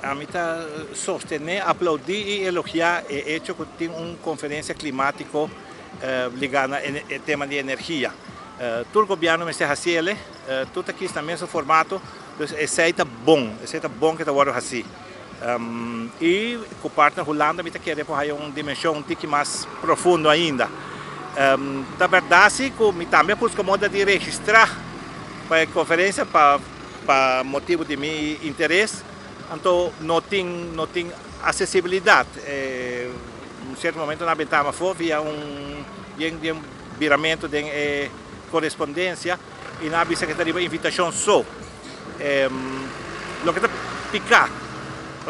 a mí está sostener, aplaudir y elogiar el hecho que tiene una conferencia climática ligada al tema de energía. Todo el gobierno me está haciendo, todo aquí está en ese formato, entonces es bom que está ahora así. E com o partner Holanda, a gente quer uma dimensão um pouco mais profunda ainda. Da verdade, eu também busco modo de registrar para a conferência, para motivo de meu interesse, então não tem acessibilidade. Em certo momento, na Bentama foi via viramento de correspondência e na secretaria de invitação só. O que está picar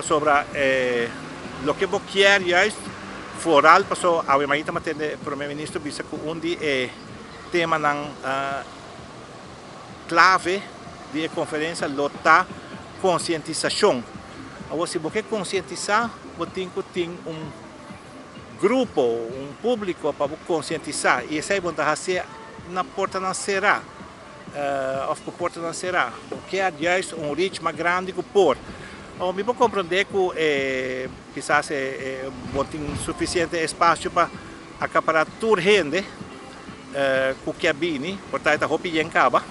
sobre o que eu quero foral passou a imagina matende primeiro-ministro bisa com tema nang clave de conferência lota conscientização. Agora se você conscientizar, você tem grupo, público para conscientizar e essa é a na porta não será, ou porta não será, porque é reach mais grande que o porto. Me vou compreender que quizás tem suficiente espaço para acaparar toda a gente que viene, portanto, a roupa em caba,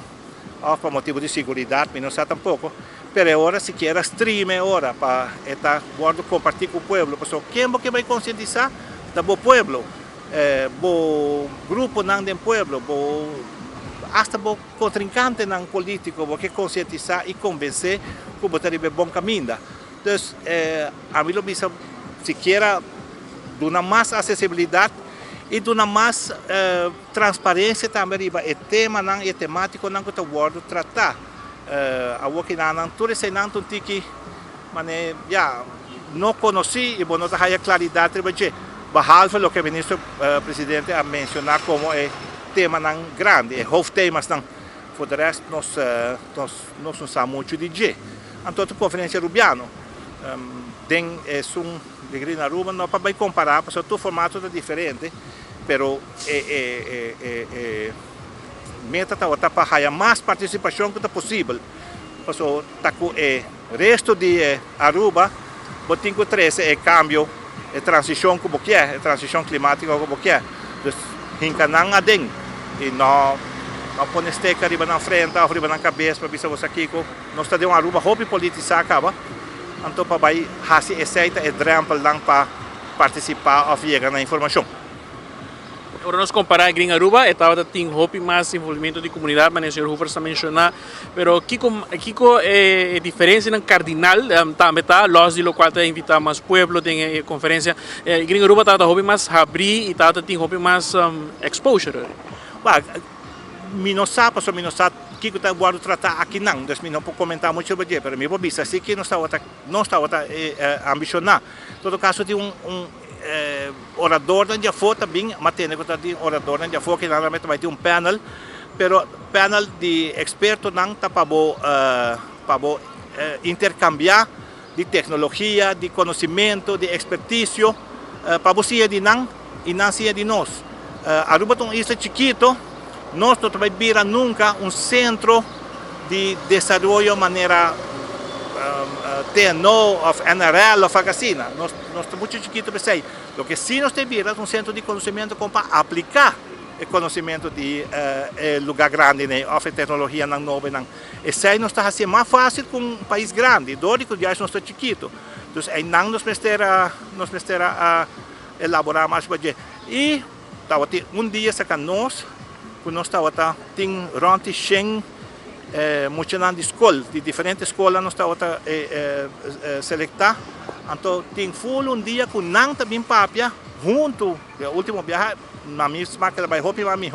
ou por motivo de segurança, mas não sei tampouco. Mas agora, se quer stream, agora, para compartilhar com o povo, quem vai conscientizar do povo, o grupo do povo, hasta o contrincante político, porque conscientizar e convencer que você está bom caminho. Então, a mim, se quer dar mais acessibilidade e dar mais transparência também, o tema e temático que está sendo tratado. A que não tudo isso não tem que, não conheci e não tem claridade sobre behalve o que o ministro-presidente a mencionar como tema grande, hoofdthema's dan. Voor de rest nós não sabemos muito de G. Então a conferência Rubiano tem de Green Aruba não para comparar, porque todo formato é diferente, pero meta está para ter mais participação que possível. Porque o resto de Aruba, o 513 é cambio, é transição como que é, transição climática como que é. Então, não há e não põe esteca riba na frente, ou riba na cabeça, para ver se você aqui, nós estamos uma Aruba, roupa politizar acaba, então para vai fazer aceita e drempel para participar ou chegar na informação. Agora nós comparar Green Aruba, estava tem roupa mais envolvimento de comunidade, mas o senhor Hoover está mencionando, pero aqui é diferença na cardinal, também está, nós de local está invitar mais povo, tem conferência, Green Aruba está roupa mais abrir e tem roupa mais exposure. Mi não sabe que está guardo tratar aqui não, então não posso comentar muito sobre isso, mas eu vou assim que não está ambicionar. Em todo caso, tem orador da Jafo também, mas tem orador da Jafo que normalmente vai ter panel, pero panel de expertos não está para intercambiar de tecnologia, de conhecimento, de expertício, para você de não e não ser de nós. Aruba é isla chiquito, nós não vamos virar nunca centro de desenvolvimento de maneira TNO, ou NRL, ou vacina. Nós estamos muito chiquito para isso. O que sim nós temos é centro de conhecimento para aplicar o conhecimento de lugar grande, ou tecnologia nova. Isso aí nos está fazendo mais fácil com um país grande, dori que já nós estamos chiquito. Então, aí não nos precisa elaborar mais para e dia saca nós estava tem ronti Shen muito de escola, de diferentes escolas nós estava selectar. Então tem full dia com não também papia junto o último viagem na minha marca vai roupa para mim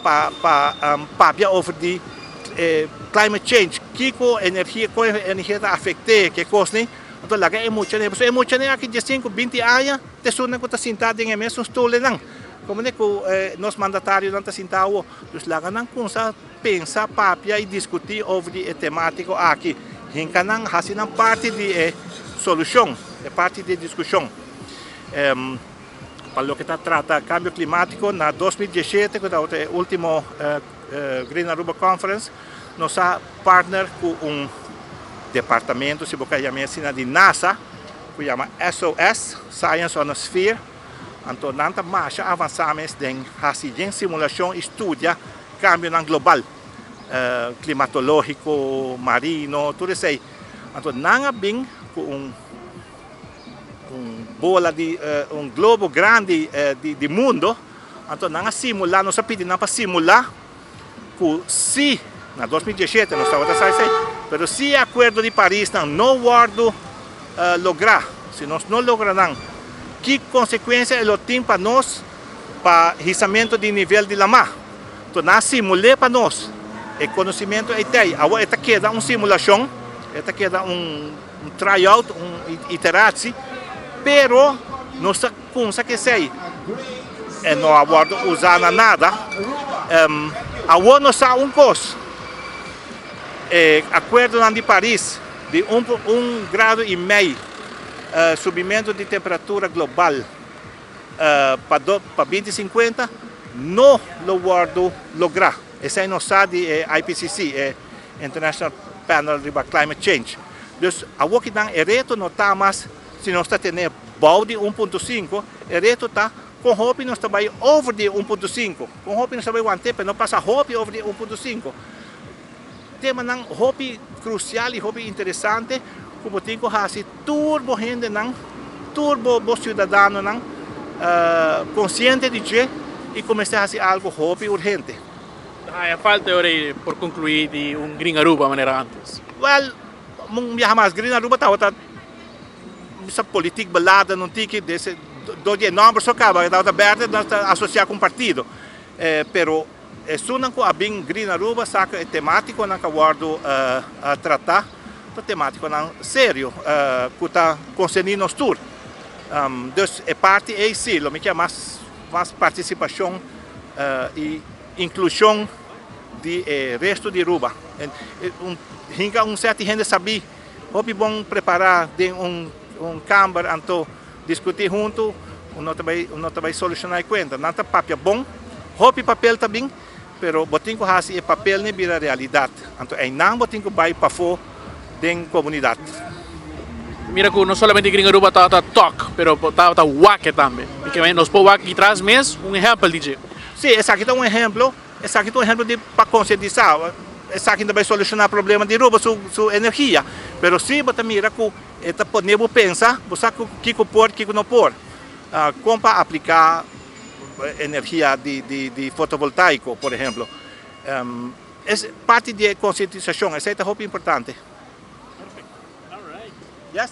para papia over de climate change que com energia está afetando que coisa então lá é muito aqui de 5-20 anos te suena que está sentado em mesmo estolo não como é que nós mandatários não está sentado então lá não começa pensar papia e discutir sobre a temática aqui então não assim não parte de solução é parte de discussão para o que está trata cambio climático na 2017 que é o último Green Aruba Conference nós partner com departamento, se você chamar assim, de NASA, que chama SOS, Science on a Sphere. Então, nanta mais avançamos em fazer simulação e estudia cambio global, climatológico, marino, tudo isso aí. Então, não bem com bola de globo grande de mundo, então não simular, nós pedimos para simular que se na 2017 nós estamos a dizer, mas se o acordo de Paris não guardo lograr, se nós não lograrmos, que consequência ele tem para nós para o riscamento de nível de mar? Então nós simular para nós, o conhecimento é tem, agora queda uma simulação, queda tryout, iteração, pero não se pensa que sei, não aguardo usar nada, agora não sabe coisa, acordo de Paris de 1,5 grau subimento de temperatura global para 2050 não lo guardo lograr. Esse aí não sabe IPCC, International Panel on Climate Change. Então, agora que é reto não está mais, se nós está tendo bal de 1,5, é reto está com hope nós está vai over de 1,5, com hope nós está vai one tempo, não passa hope over de 1,5. Tema não hope crucial e hope interessante, como tem que fazer turbo gente não, turbo cidadão não, consciente de que e começar a fazer algo hope urgente. Falta agora, por concluir, de Green Aruba de maneira antes. Well, mas Green Aruba está essa política balada não tem que desse dois números só acaba, está aberta para associar com partido, pero sunan ko abing Green Aruba saca é temático na guardo a tratar to temático na sério que está concernendo nos tour. Então é parte é sim, lo me quer mais participação e inclusão de resto de Aruba. Hinga certo gente sabe, hope bom preparar de câmara então discutir junto, não vai solucionar a conta. Não tá papel bom, hope papel também, pero botin ko hasi e papel ni vira realidade. Então é não botin ko vai para fora da comunidade. Mira que não somente Green Aruba está talk, pero está WAC também. E que nos pode WAC traz mesmo exemplo de. Sim, esse aqui é exemplo. Esse aqui é exemplo de para conscientizar. Esse aqui não vai solucionar o problema de Aruba, sua energia. Pero sim, você mira que eta pode pensar, você que pode, que não pode. Como para aplicar energia de fotovoltaico, por exemplo. É parte de conscientização, essa é muito importante. Perfect. All right. Yes.